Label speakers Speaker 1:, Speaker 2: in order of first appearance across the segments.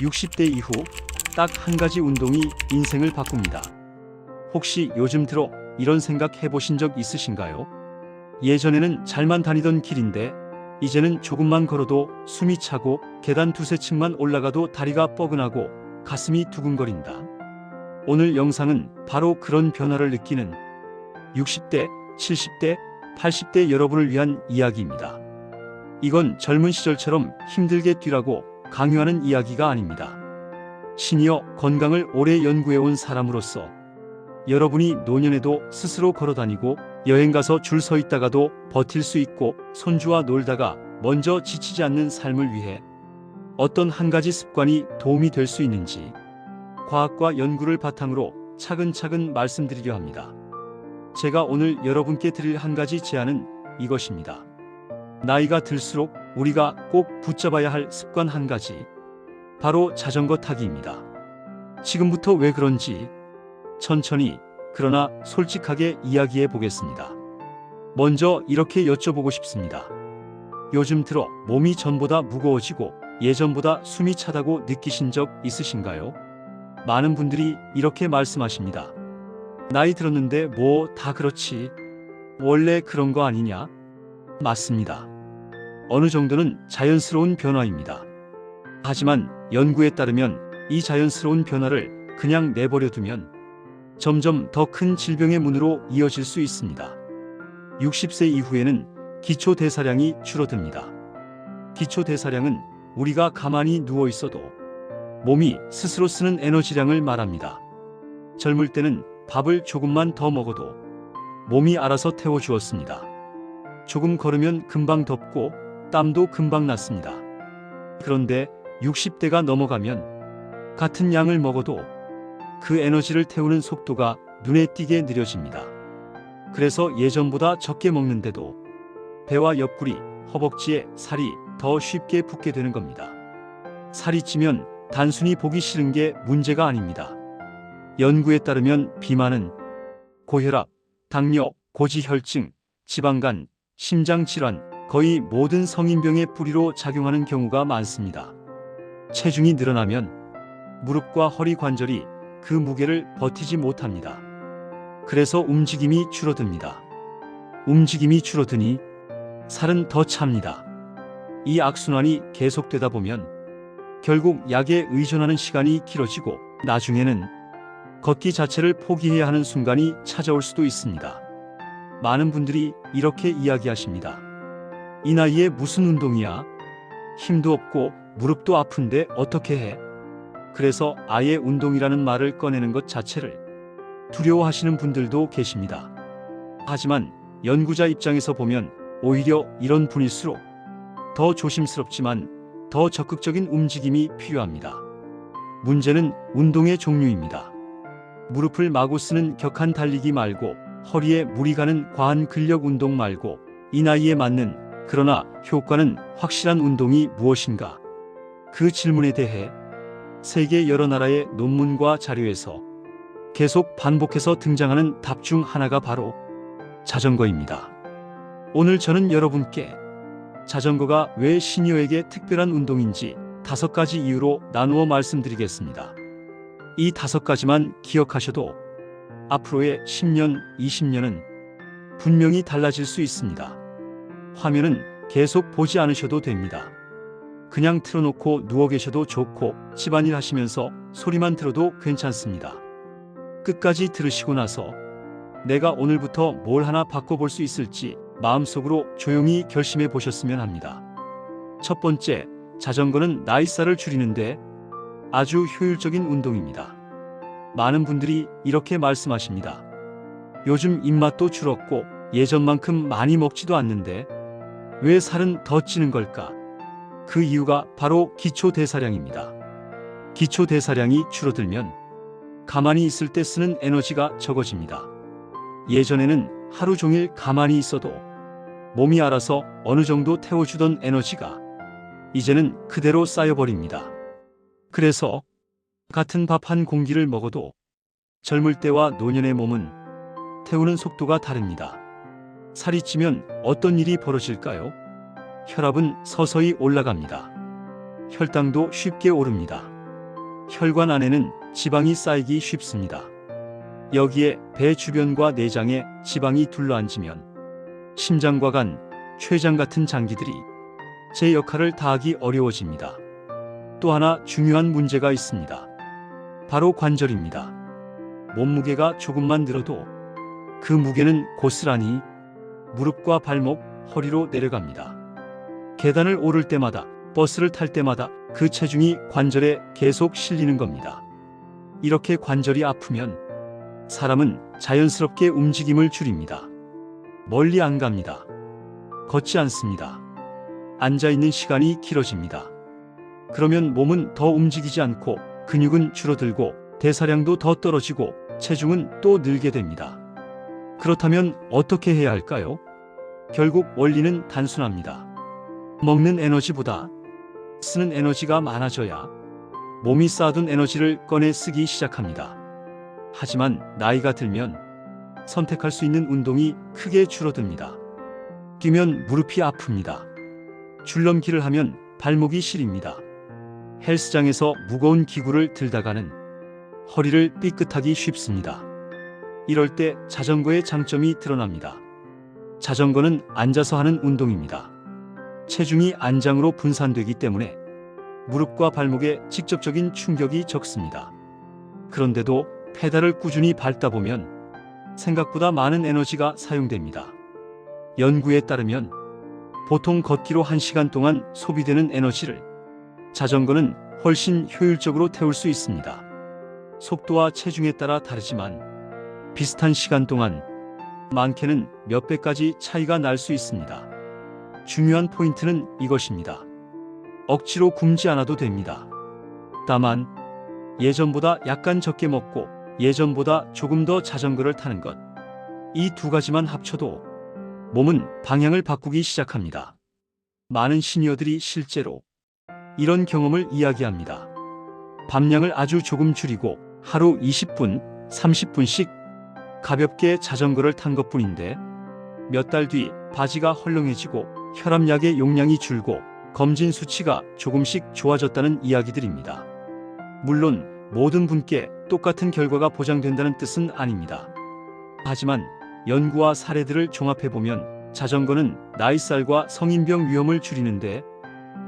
Speaker 1: 60대 이후 딱 한 가지 운동이 인생을 바꿉니다. 혹시 요즘 들어 이런 생각 해보신 적 있으신가요? 예전에는 잘만 다니던 길인데 이제는 조금만 걸어도 숨이 차고 계단 두세 층만 올라가도 다리가 뻐근하고 가슴이 두근거린다. 오늘 영상은 바로 그런 변화를 느끼는 60대, 70대, 80대 여러분을 위한 이야기입니다. 이건 젊은 시절처럼 힘들게 뛰라고 강요하는 이야기가 아닙니다. 시니어 건강을 오래 연구해온 사람으로서 여러분이 노년에도 스스로 걸어다니고 여행 가서 줄 서 있다가도 버틸 수 있고 손주와 놀다가 먼저 지치지 않는 삶을 위해 어떤 한 가지 습관이 도움이 될 수 있는지 과학과 연구를 바탕으로 차근차근 말씀드리려 합니다. 제가 오늘 여러분께 드릴 한 가지 제안은 이것입니다. 나이가 들수록 우리가 꼭 붙잡아야 할 습관 한 가지, 바로 자전거 타기입니다. 지금부터 왜 그런지 천천히 그러나 솔직하게 이야기해 보겠습니다. 먼저 이렇게 여쭤보고 싶습니다. 요즘 들어 몸이 전보다 무거워지고 예전보다 숨이 차다고 느끼신 적 있으신가요? 많은 분들이 이렇게 말씀하십니다. 나이 들었는데 뭐 다 그렇지. 원래 그런 거 아니냐? 맞습니다. 어느 정도는 자연스러운 변화입니다. 하지만 연구에 따르면 이 자연스러운 변화를 그냥 내버려 두면 점점 더 큰 질병의 문으로 이어질 수 있습니다. 60세 이후에는 기초대사량이 줄어듭니다. 기초대사량은 우리가 가만히 누워 있어도 몸이 스스로 쓰는 에너지량을 말합니다. 젊을 때는 밥을 조금만 더 먹어도 몸이 알아서 태워주었습니다. 조금 걸으면 금방 덥고 땀도 금방 났습니다. 그런데 60대가 넘어가면 같은 양을 먹어도 그 에너지를 태우는 속도가 눈에 띄게 느려집니다. 그래서 예전보다 적게 먹는데도 배와 옆구리, 허벅지에 살이 더 쉽게 붙게 되는 겁니다. 살이 찌면 단순히 보기 싫은 게 문제가 아닙니다. 연구에 따르면 비만은 고혈압, 당뇨, 고지혈증, 지방간, 심장질환, 거의 모든 성인병의 뿌리로 작용하는 경우가 많습니다. 체중이 늘어나면 무릎과 허리 관절이 그 무게를 버티지 못합니다. 그래서 움직임이 줄어듭니다. 움직임이 줄어드니 살은 더 찹니다. 이 악순환이 계속되다 보면 결국 약에 의존하는 시간이 길어지고 나중에는 걷기 자체를 포기해야 하는 순간이 찾아올 수도 있습니다. 많은 분들이 이렇게 이야기하십니다. 이 나이에 무슨 운동이야? 힘도 없고 무릎도 아픈데 어떻게 해? 그래서 아예 운동이라는 말을 꺼내는 것 자체를 두려워하시는 분들도 계십니다. 하지만 연구자 입장에서 보면 오히려 이런 분일수록 더 조심스럽지만 더 적극적인 움직임이 필요합니다. 문제는 운동의 종류입니다. 무릎을 마구 쓰는 격한 달리기 말고 허리에 무리 가는 과한 근력 운동 말고 이 나이에 맞는 그러나 효과는 확실한 운동이 무엇인가? 그 질문에 대해 세계 여러 나라의 논문과 자료에서 계속 반복해서 등장하는 답 중 하나가 바로 자전거입니다. 오늘 저는 여러분께 자전거가 왜 시니어에게 특별한 운동인지 5가지 이유로 나누어 말씀드리겠습니다. 이 5가지만 기억하셔도 앞으로의 10년, 20년은 분명히 달라질 수 있습니다. 화면은 계속 보지 않으셔도 됩니다. 그냥 틀어놓고 누워 계셔도 좋고 집안일 하시면서 소리만 들어도 괜찮습니다. 끝까지 들으시고 나서 내가 오늘부터 뭘 하나 바꿔볼 수 있을지 마음속으로 조용히 결심해 보셨으면 합니다. 첫 번째, 자전거는 나이살을 줄이는데 아주 효율적인 운동입니다. 많은 분들이 이렇게 말씀하십니다. 요즘 입맛도 줄었고 예전만큼 많이 먹지도 않는데 왜 살은 더 찌는 걸까? 그 이유가 바로 기초대사량입니다. 기초대사량이 줄어들면 가만히 있을 때 쓰는 에너지가 적어집니다. 예전에는 하루 종일 가만히 있어도 몸이 알아서 어느 정도 태워주던 에너지가 이제는 그대로 쌓여버립니다. 그래서 같은 밥 한 공기를 먹어도 젊을 때와 노년의 몸은 태우는 속도가 다릅니다. 살이 찌면 어떤 일이 벌어질까요? 혈압은 서서히 올라갑니다. 혈당도 쉽게 오릅니다. 혈관 안에는 지방이 쌓이기 쉽습니다. 여기에 배 주변과 내장에 지방이 둘러앉으면 심장과 간, 췌장 같은 장기들이 제 역할을 다하기 어려워집니다. 또 하나 중요한 문제가 있습니다. 바로 관절입니다. 몸무게가 조금만 늘어도 그 무게는 고스란히 무릎과 발목, 허리로 내려갑니다. 계단을 오를 때마다, 버스를 탈 때마다 그 체중이 관절에 계속 실리는 겁니다. 이렇게 관절이 아프면 사람은 자연스럽게 움직임을 줄입니다. 멀리 안 갑니다. 걷지 않습니다. 앉아있는 시간이 길어집니다. 그러면 몸은 더 움직이지 않고 근육은 줄어들고 대사량도 더 떨어지고 체중은 또 늘게 됩니다. 그렇다면 어떻게 해야 할까요? 결국 원리는 단순합니다. 먹는 에너지보다 쓰는 에너지가 많아져야 몸이 쌓아둔 에너지를 꺼내 쓰기 시작합니다. 하지만 나이가 들면 선택할 수 있는 운동이 크게 줄어듭니다. 뛰면 무릎이 아픕니다. 줄넘기를 하면 발목이 시립니다. 헬스장에서 무거운 기구를 들다가는 허리를 삐끗하기 쉽습니다. 이럴 때 자전거의 장점이 드러납니다. 자전거는 앉아서 하는 운동입니다. 체중이 안장으로 분산되기 때문에 무릎과 발목에 직접적인 충격이 적습니다. 그런데도 페달을 꾸준히 밟다 보면 생각보다 많은 에너지가 사용됩니다. 연구에 따르면 보통 걷기로 1시간 동안 소비되는 에너지를 자전거는 훨씬 효율적으로 태울 수 있습니다. 속도와 체중에 따라 다르지만 비슷한 시간 동안 많게는 몇 배까지 차이가 날 수 있습니다. 중요한 포인트는 이것입니다. 억지로 굶지 않아도 됩니다. 다만 예전보다 약간 적게 먹고 예전보다 조금 더 자전거를 타는 것, 이 두 가지만 합쳐도 몸은 방향을 바꾸기 시작합니다. 많은 시니어들이 실제로 이런 경험을 이야기합니다. 밤량을 아주 조금 줄이고 하루 20분, 30분씩 가볍게 자전거를 탄 것뿐인데 몇 달 뒤 바지가 헐렁해지고 혈압약의 용량이 줄고 검진 수치가 조금씩 좋아졌다는 이야기들입니다. 물론 모든 분께 똑같은 결과가 보장된다는 뜻은 아닙니다. 하지만 연구와 사례들을 종합해보면 자전거는 나이살과 성인병 위험을 줄이는데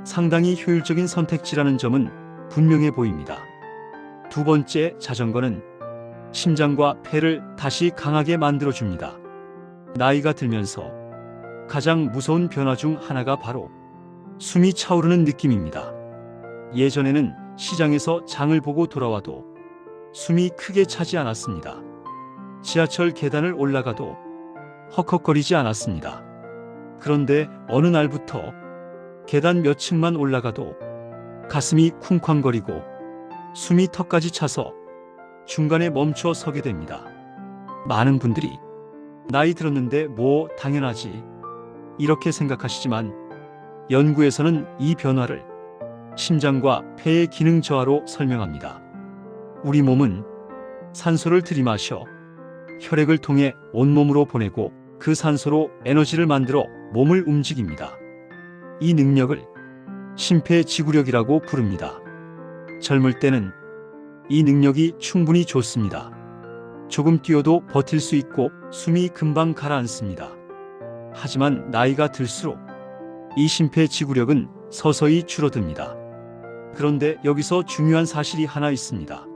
Speaker 1: 상당히 효율적인 선택지라는 점은 분명해 보입니다. 두 번째, 자전거는 심장과 폐를 다시 강하게 만들어줍니다. 나이가 들면서 가장 무서운 변화 중 하나가 바로 숨이 차오르는 느낌입니다. 예전에는 시장에서 장을 보고 돌아와도 숨이 크게 차지 않았습니다. 지하철 계단을 올라가도 헉헉거리지 않았습니다. 그런데 어느 날부터 계단 몇 층만 올라가도 가슴이 쿵쾅거리고 숨이 턱까지 차서 중간에 멈춰 서게 됩니다. 많은 분들이 나이 들었는데 뭐 당연하지 이렇게 생각하시지만 연구에서는 이 변화를 심장과 폐의 기능 저하로 설명합니다. 우리 몸은 산소를 들이마셔 혈액을 통해 온몸으로 보내고 그 산소로 에너지를 만들어 몸을 움직입니다. 이 능력을 심폐지구력이라고 부릅니다. 젊을 때는 이 능력이 충분히 좋습니다. 조금 뛰어도 버틸 수 있고 숨이 금방 가라앉습니다. 하지만 나이가 들수록 이 심폐지구력은 서서히 줄어듭니다. 그런데 여기서 중요한 사실이 하나 있습니다.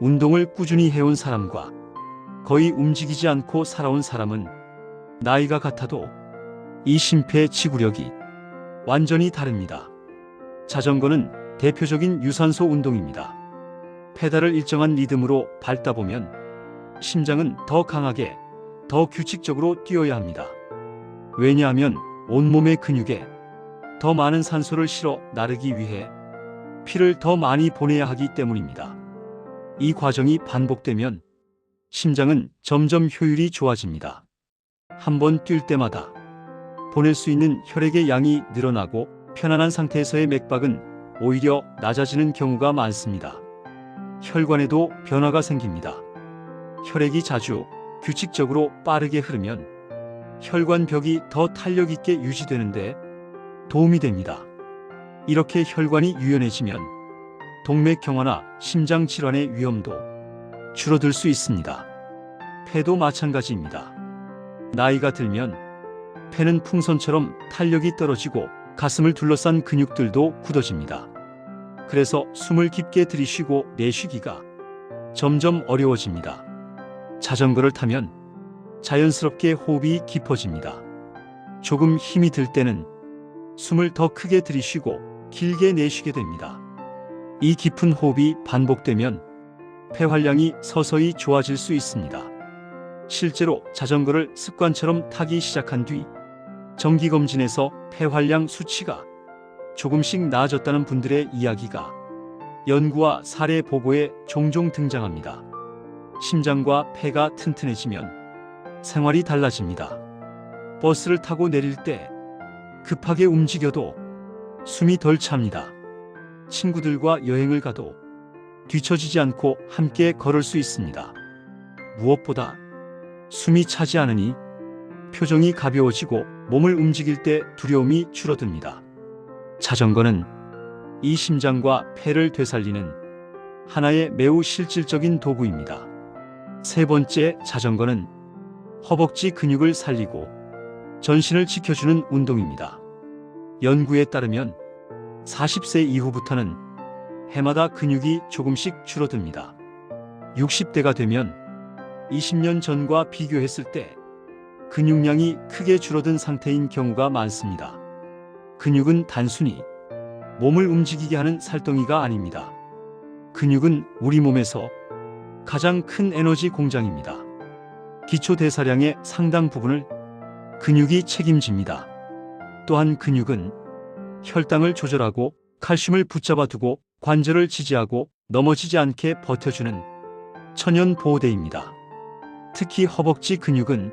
Speaker 1: 운동을 꾸준히 해온 사람과 거의 움직이지 않고 살아온 사람은 나이가 같아도 이 심폐지구력이 완전히 다릅니다. 자전거는 대표적인 유산소 운동입니다. 페달을 일정한 리듬으로 밟다 보면 심장은 더 강하게, 더 규칙적으로 뛰어야 합니다. 왜냐하면 온몸의 근육에 더 많은 산소를 실어 나르기 위해 피를 더 많이 보내야 하기 때문입니다. 이 과정이 반복되면 심장은 점점 효율이 좋아집니다. 한 번 뛸 때마다 보낼 수 있는 혈액의 양이 늘어나고 편안한 상태에서의 맥박은 오히려 낮아지는 경우가 많습니다. 혈관에도 변화가 생깁니다. 혈액이 자주 규칙적으로 빠르게 흐르면 혈관벽이 더 탄력 있게 유지되는데 도움이 됩니다. 이렇게 혈관이 유연해지면 동맥경화나 심장 질환의 위험도 줄어들 수 있습니다. 폐도 마찬가지입니다. 나이가 들면 폐는 풍선처럼 탄력이 떨어지고 가슴을 둘러싼 근육들도 굳어집니다. 그래서 숨을 깊게 들이쉬고 내쉬기가 점점 어려워집니다. 자전거를 타면 자연스럽게 호흡이 깊어집니다. 조금 힘이 들 때는 숨을 더 크게 들이쉬고 길게 내쉬게 됩니다. 이 깊은 호흡이 반복되면 폐활량이 서서히 좋아질 수 있습니다. 실제로 자전거를 습관처럼 타기 시작한 뒤 정기검진에서 폐활량 수치가 조금씩 나아졌다는 분들의 이야기가 연구와 사례 보고에 종종 등장합니다. 심장과 폐가 튼튼해지면 생활이 달라집니다. 버스를 타고 내릴 때 급하게 움직여도 숨이 덜 찹니다. 친구들과 여행을 가도 뒤처지지 않고 함께 걸을 수 있습니다. 무엇보다 숨이 차지 않으니 표정이 가벼워지고 몸을 움직일 때 두려움이 줄어듭니다. 자전거는 이 심장과 폐를 되살리는 하나의 매우 실질적인 도구입니다. 세 번째, 자전거는 허벅지 근육을 살리고 전신을 지켜주는 운동입니다. 연구에 따르면 40세 이후부터는 해마다 근육이 조금씩 줄어듭니다. 60대가 되면 20년 전과 비교했을 때 근육량이 크게 줄어든 상태인 경우가 많습니다. 근육은 단순히 몸을 움직이게 하는 살덩이가 아닙니다. 근육은 우리 몸에서 가장 큰 에너지 공장입니다. 기초 대사량의 상당 부분을 근육이 책임집니다. 또한 근육은 혈당을 조절하고 칼슘을 붙잡아 두고 관절을 지지하고 넘어지지 않게 버텨주는 천연 보호대입니다. 특히 허벅지 근육은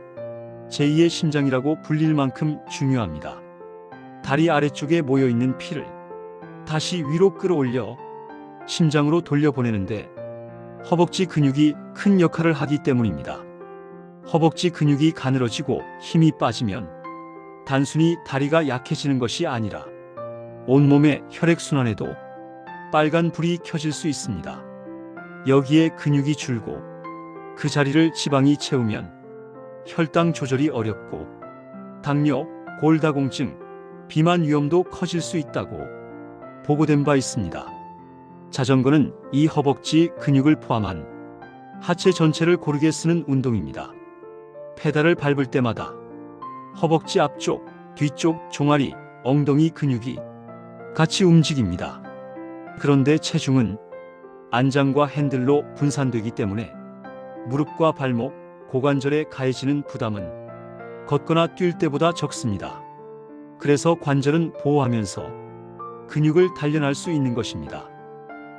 Speaker 1: 제2의 심장이라고 불릴 만큼 중요합니다. 다리 아래쪽에 모여있는 피를 다시 위로 끌어올려 심장으로 돌려보내는데 허벅지 근육이 큰 역할을 하기 때문입니다. 허벅지 근육이 가늘어지고 힘이 빠지면 단순히 다리가 약해지는 것이 아니라 온몸의 혈액순환에도 빨간 불이 켜질 수 있습니다. 여기에 근육이 줄고 그 자리를 지방이 채우면 혈당 조절이 어렵고 당뇨, 골다공증, 비만 위험도 커질 수 있다고 보고된 바 있습니다. 자전거는 이 허벅지 근육을 포함한 하체 전체를 고르게 쓰는 운동입니다. 페달을 밟을 때마다 허벅지 앞쪽, 뒤쪽, 종아리, 엉덩이 근육이 같이 움직입니다. 그런데 체중은 안장과 핸들로 분산되기 때문에 무릎과 발목, 고관절에 가해지는 부담은 걷거나 뛸 때보다 적습니다. 그래서 관절은 보호하면서 근육을 단련할 수 있는 것입니다.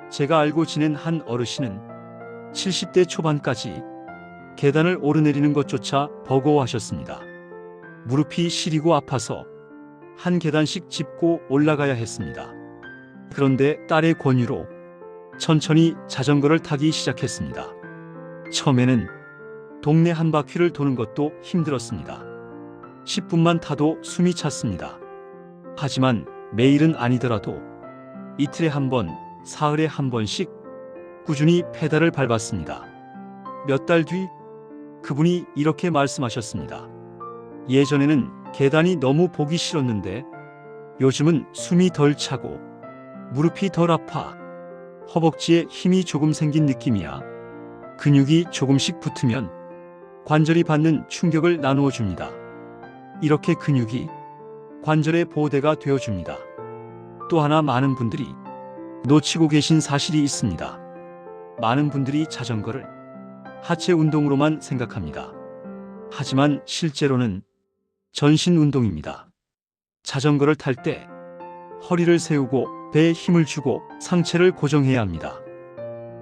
Speaker 1: 제가 알고 지낸 한 어르신은 70대 초반까지 계단을 오르내리는 것조차 버거워하셨습니다. 무릎이 시리고 아파서 한 계단씩 짚고 올라가야 했습니다. 그런데 딸의 권유로 천천히 자전거를 타기 시작했습니다. 처음에는 동네 한 바퀴를 도는 것도 힘들었습니다. 10분만 타도 숨이 찼습니다. 하지만 매일은 아니더라도 이틀에 한 번, 사흘에 한 번씩 꾸준히 페달을 밟았습니다. 몇 달 뒤 그분이 이렇게 말씀하셨습니다. 예전에는 계단이 너무 보기 싫었는데 요즘은 숨이 덜 차고 무릎이 덜 아파 허벅지에 힘이 조금 생긴 느낌이야. 근육이 조금씩 붙으면 관절이 받는 충격을 나누어 줍니다. 이렇게 근육이 관절의 보호대가 되어줍니다. 또 하나 많은 분들이 놓치고 계신 사실이 있습니다. 많은 분들이 자전거를 하체 운동으로만 생각합니다. 하지만 실제로는 전신 운동입니다. 자전거를 탈 때 허리를 세우고 배에 힘을 주고 상체를 고정해야 합니다.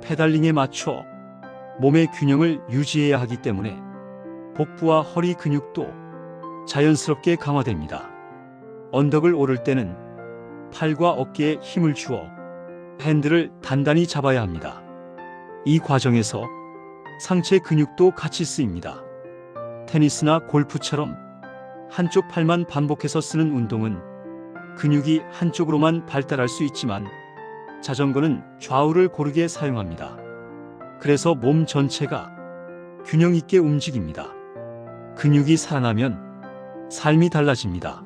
Speaker 1: 페달링에 맞춰 몸의 균형을 유지해야 하기 때문에 복부와 허리 근육도 자연스럽게 강화됩니다. 언덕을 오를 때는 팔과 어깨에 힘을 주어 핸들을 단단히 잡아야 합니다. 이 과정에서 상체 근육도 같이 쓰입니다. 테니스나 골프처럼 한쪽 팔만 반복해서 쓰는 운동은 근육이 한쪽으로만 발달할 수 있지만 자전거는 좌우를 고르게 사용합니다. 그래서 몸 전체가 균형 있게 움직입니다. 근육이 살아나면 삶이 달라집니다.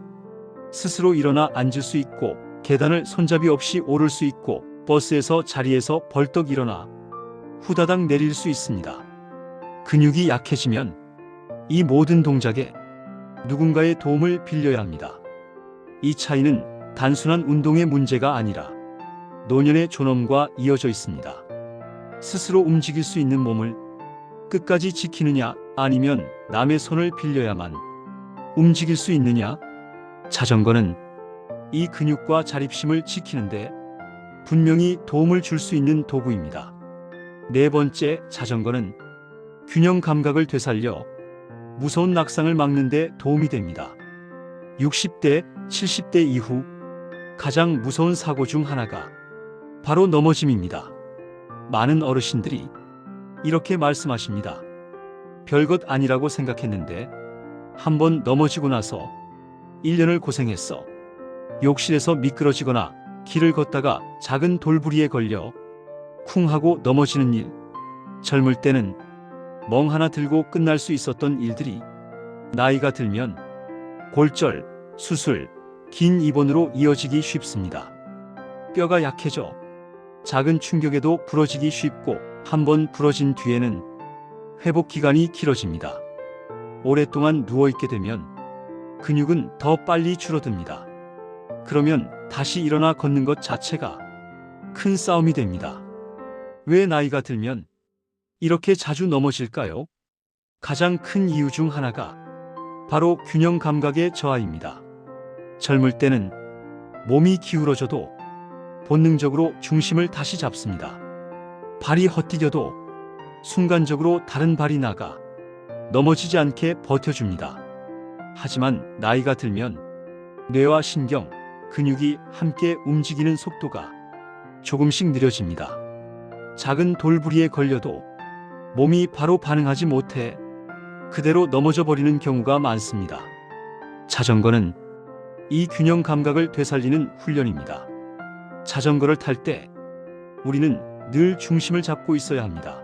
Speaker 1: 스스로 일어나 앉을 수 있고, 계단을 손잡이 없이 오를 수 있고, 버스에서 자리에서 벌떡 일어나 후다닥 내릴 수 있습니다. 근육이 약해지면 이 모든 동작에 누군가의 도움을 빌려야 합니다. 이 차이는 단순한 운동의 문제가 아니라 노년의 존엄과 이어져 있습니다. 스스로 움직일 수 있는 몸을 끝까지 지키느냐, 아니면 남의 손을 빌려야만 움직일 수 있느냐? 자전거는 이 근육과 자립심을 지키는데 분명히 도움을 줄 수 있는 도구입니다. 네 번째, 자전거는 균형 감각을 되살려 무서운 낙상을 막는 데 도움이 됩니다. 60대, 70대 이후 가장 무서운 사고 중 하나가 바로 넘어짐입니다. 많은 어르신들이 이렇게 말씀하십니다. 별것 아니라고 생각했는데 한번 넘어지고 나서 1년을 고생했어. 욕실에서 미끄러지거나 길을 걷다가 작은 돌부리에 걸려 쿵 하고 넘어지는 일. 젊을 때는 멍 하나 들고 끝날 수 있었던 일들이 나이가 들면 골절, 수술, 긴 입원으로 이어지기 쉽습니다. 뼈가 약해져 작은 충격에도 부러지기 쉽고, 한번 부러진 뒤에는 회복 기간이 길어집니다. 오랫동안 누워있게 되면 근육은 더 빨리 줄어듭니다. 그러면 다시 일어나 걷는 것 자체가 큰 싸움이 됩니다. 왜 나이가 들면 이렇게 자주 넘어질까요? 가장 큰 이유 중 하나가 바로 균형 감각의 저하입니다. 젊을 때는 몸이 기울어져도 본능적으로 중심을 다시 잡습니다. 발이 헛디뎌도 순간적으로 다른 발이 나가 넘어지지 않게 버텨줍니다. 하지만 나이가 들면 뇌와 신경, 근육이 함께 움직이는 속도가 조금씩 느려집니다. 작은 돌부리에 걸려도 몸이 바로 반응하지 못해 그대로 넘어져 버리는 경우가 많습니다. 자전거는 이 균형 감각을 되살리는 훈련입니다. 자전거를 탈 때 우리는 늘 중심을 잡고 있어야 합니다.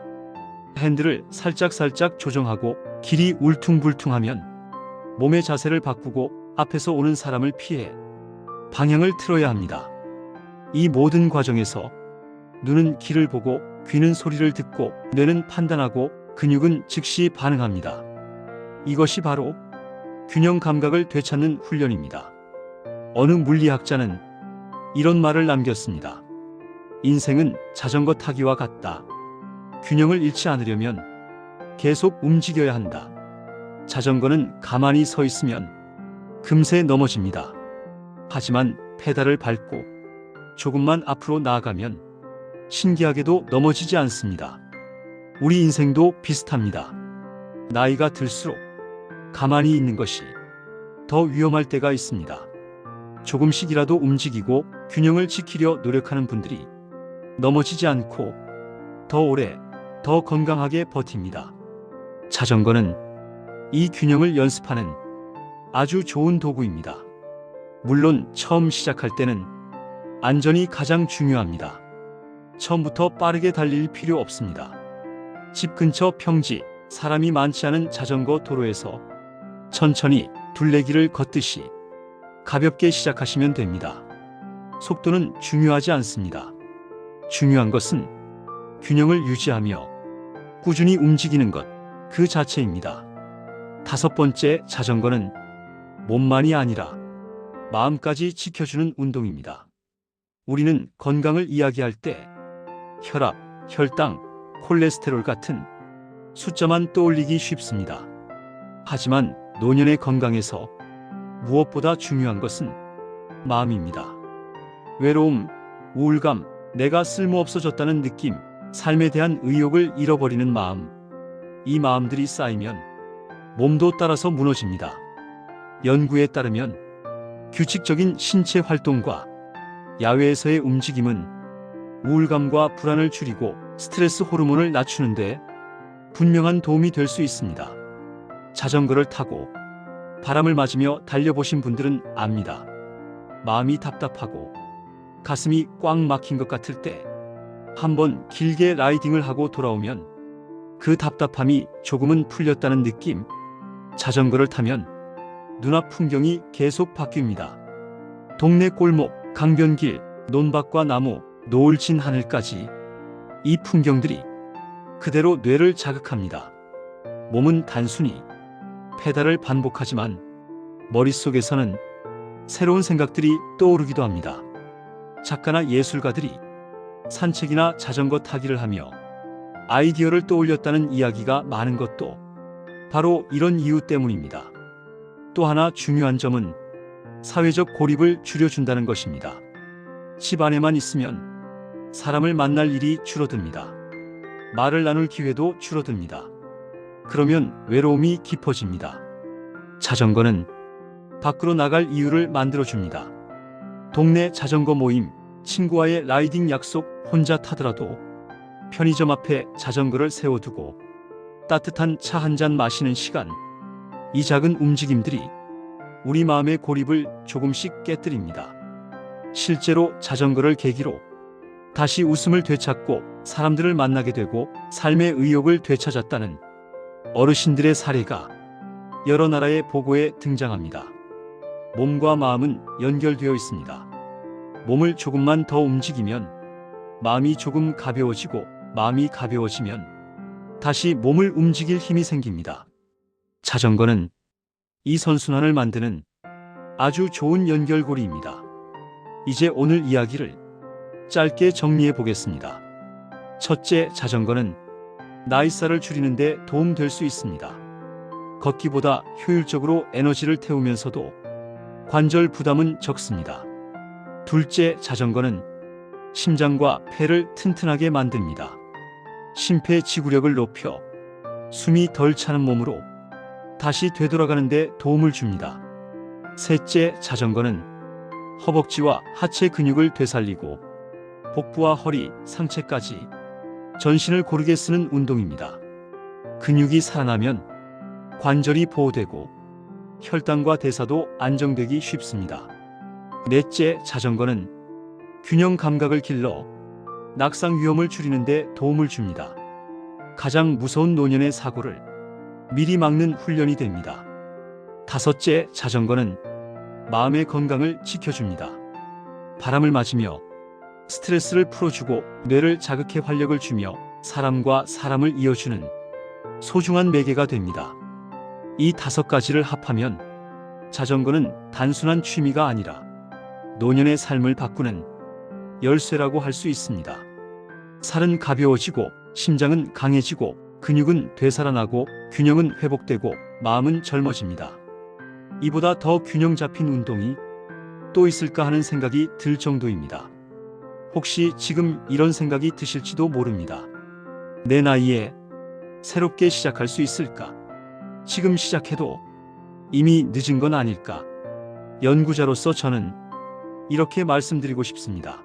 Speaker 1: 핸들을 살짝살짝 조정하고 길이 울퉁불퉁하면 몸의 자세를 바꾸고 앞에서 오는 사람을 피해 방향을 틀어야 합니다. 이 모든 과정에서 눈은 길을 보고, 귀는 소리를 듣고, 뇌는 판단하고, 근육은 즉시 반응합니다. 이것이 바로 균형 감각을 되찾는 훈련입니다. 어느 물리학자는 이런 말을 남겼습니다. 인생은 자전거 타기와 같다. 균형을 잃지 않으려면 계속 움직여야 한다. 자전거는 가만히 서 있으면 금세 넘어집니다. 하지만 페달을 밟고 조금만 앞으로 나아가면 신기하게도 넘어지지 않습니다. 우리 인생도 비슷합니다. 나이가 들수록 가만히 있는 것이 더 위험할 때가 있습니다. 조금씩이라도 움직이고 균형을 지키려 노력하는 분들이 넘어지지 않고 더 오래, 더 건강하게 버팁니다. 자전거는 이 균형을 연습하는 아주 좋은 도구입니다. 물론 처음 시작할 때는 안전이 가장 중요합니다. 처음부터 빠르게 달릴 필요 없습니다. 집 근처 평지, 사람이 많지 않은 자전거 도로에서 천천히 둘레길을 걷듯이 가볍게 시작하시면 됩니다. 속도는 중요하지 않습니다. 중요한 것은 균형을 유지하며 꾸준히 움직이는 것 그 자체입니다. 다섯 번째, 자전거는 몸만이 아니라 마음까지 지켜주는 운동입니다. 우리는 건강을 이야기할 때 혈압, 혈당, 콜레스테롤 같은 숫자만 떠올리기 쉽습니다. 하지만 노년의 건강에서 무엇보다 중요한 것은 마음입니다. 외로움, 우울감, 내가 쓸모없어졌다는 느낌, 삶에 대한 의욕을 잃어버리는 마음, 이 마음들이 쌓이면 몸도 따라서 무너집니다. 연구에 따르면 규칙적인 신체 활동과 야외에서의 움직임은 우울감과 불안을 줄이고 스트레스 호르몬을 낮추는데 분명한 도움이 될 수 있습니다. 자전거를 타고 바람을 맞으며 달려보신 분들은 압니다. 마음이 답답하고 가슴이 꽉 막힌 것 같을 때 한번 길게 라이딩을 하고 돌아오면 그 답답함이 조금은 풀렸다는 느낌. 자전거를 타면 눈앞 풍경이 계속 바뀝니다. 동네 골목, 강변길, 논밭과 나무, 노을 진 하늘까지 이 풍경들이 그대로 뇌를 자극합니다. 몸은 단순히 페달을 반복하지만 머릿속에서는 새로운 생각들이 떠오르기도 합니다. 작가나 예술가들이 산책이나 자전거 타기를 하며 아이디어를 떠올렸다는 이야기가 많은 것도 바로 이런 이유 때문입니다. 또 하나 중요한 점은 사회적 고립을 줄여준다는 것입니다. 집 안에만 있으면 사람을 만날 일이 줄어듭니다. 말을 나눌 기회도 줄어듭니다. 그러면 외로움이 깊어집니다. 자전거는 밖으로 나갈 이유를 만들어줍니다. 동네 자전거 모임, 친구와의 라이딩 약속, 혼자 타더라도 편의점 앞에 자전거를 세워두고 따뜻한 차 한 잔 마시는 시간. 이 작은 움직임들이 우리 마음의 고립을 조금씩 깨뜨립니다. 실제로 자전거를 계기로 다시 웃음을 되찾고 사람들을 만나게 되고 삶의 의욕을 되찾았다는 어르신들의 사례가 여러 나라의 보고에 등장합니다. 몸과 마음은 연결되어 있습니다. 몸을 조금만 더 움직이면 마음이 조금 가벼워지고 마음이 가벼워지면 다시 몸을 움직일 힘이 생깁니다. 자전거는 이 선순환을 만드는 아주 좋은 연결고리입니다. 이제 오늘 이야기를 짧게 정리해 보겠습니다. 첫째, 자전거는 나이살을 줄이는 데 도움될 수 있습니다. 걷기보다 효율적으로 에너지를 태우면서도 관절 부담은 적습니다. 둘째, 자전거는 심장과 폐를 튼튼하게 만듭니다. 심폐지구력을 높여 숨이 덜 차는 몸으로 다시 되돌아가는 데 도움을 줍니다. 셋째, 자전거는 허벅지와 하체 근육을 되살리고 복부와 허리, 상체까지 전신을 고르게 쓰는 운동입니다. 근육이 살아나면 관절이 보호되고 혈당과 대사도 안정되기 쉽습니다. 넷째, 자전거는 균형 감각을 길러 낙상 위험을 줄이는 데 도움을 줍니다. 가장 무서운 노년의 사고를 미리 막는 훈련이 됩니다. 다섯째, 자전거는 마음의 건강을 지켜줍니다. 바람을 맞으며 스트레스를 풀어주고 뇌를 자극해 활력을 주며 사람과 사람을 이어주는 소중한 매개가 됩니다. 이 5가지를 합하면 자전거는 단순한 취미가 아니라 노년의 삶을 바꾸는 열쇠라고 할 수 있습니다. 살은 가벼워지고 심장은 강해지고 근육은 되살아나고 균형은 회복되고 마음은 젊어집니다. 이보다 더 균형 잡힌 운동이 또 있을까 하는 생각이 들 정도입니다. 혹시 지금 이런 생각이 드실지도 모릅니다. 내 나이에 새롭게 시작할 수 있을까? 지금 시작해도 이미 늦은 건 아닐까? 연구자로서 저는 이렇게 말씀드리고 싶습니다.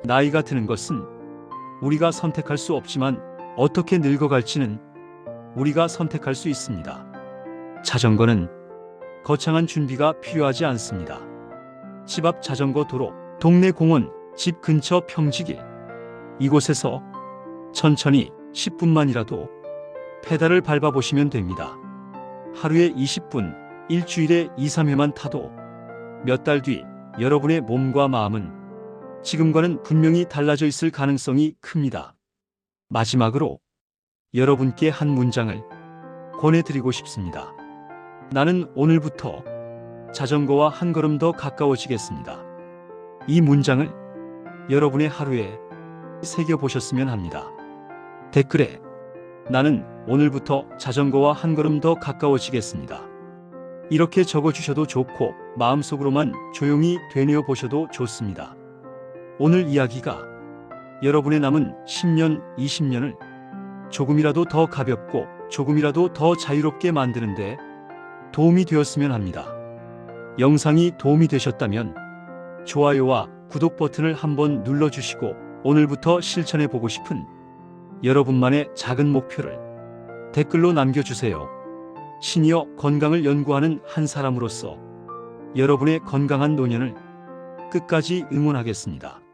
Speaker 1: 나이가 드는 것은 우리가 선택할 수 없지만 어떻게 늙어갈지는 우리가 선택할 수 있습니다. 자전거는 거창한 준비가 필요하지 않습니다. 집 앞 자전거 도로, 동네 공원, 집 근처 평지길, 이곳에서 천천히 10분만이라도 페달을 밟아보시면 됩니다. 하루에 20분, 일주일에 2, 3회만 타도 몇 달 뒤 여러분의 몸과 마음은 지금과는 분명히 달라져 있을 가능성이 큽니다. 마지막으로 여러분께 한 문장을 권해드리고 싶습니다. 나는 오늘부터 자전거와 한 걸음 더 가까워지겠습니다. 이 문장을 여러분의 하루에 새겨보셨으면 합니다. 댓글에 나는 오늘부터 자전거와 한 걸음 더 가까워지겠습니다. 이렇게 적어주셔도 좋고 마음속으로만 조용히 되뇌어 보셔도 좋습니다. 오늘 이야기가 여러분의 남은 10년, 20년을 조금이라도 더 가볍고 조금이라도 더 자유롭게 만드는데 도움이 되었으면 합니다. 영상이 도움이 되셨다면 좋아요와 구독 버튼을 한번 눌러주시고 오늘부터 실천해보고 싶은 여러분만의 작은 목표를 댓글로 남겨주세요. 시니어 건강을 연구하는 한 사람으로서 여러분의 건강한 노년을 끝까지 응원하겠습니다.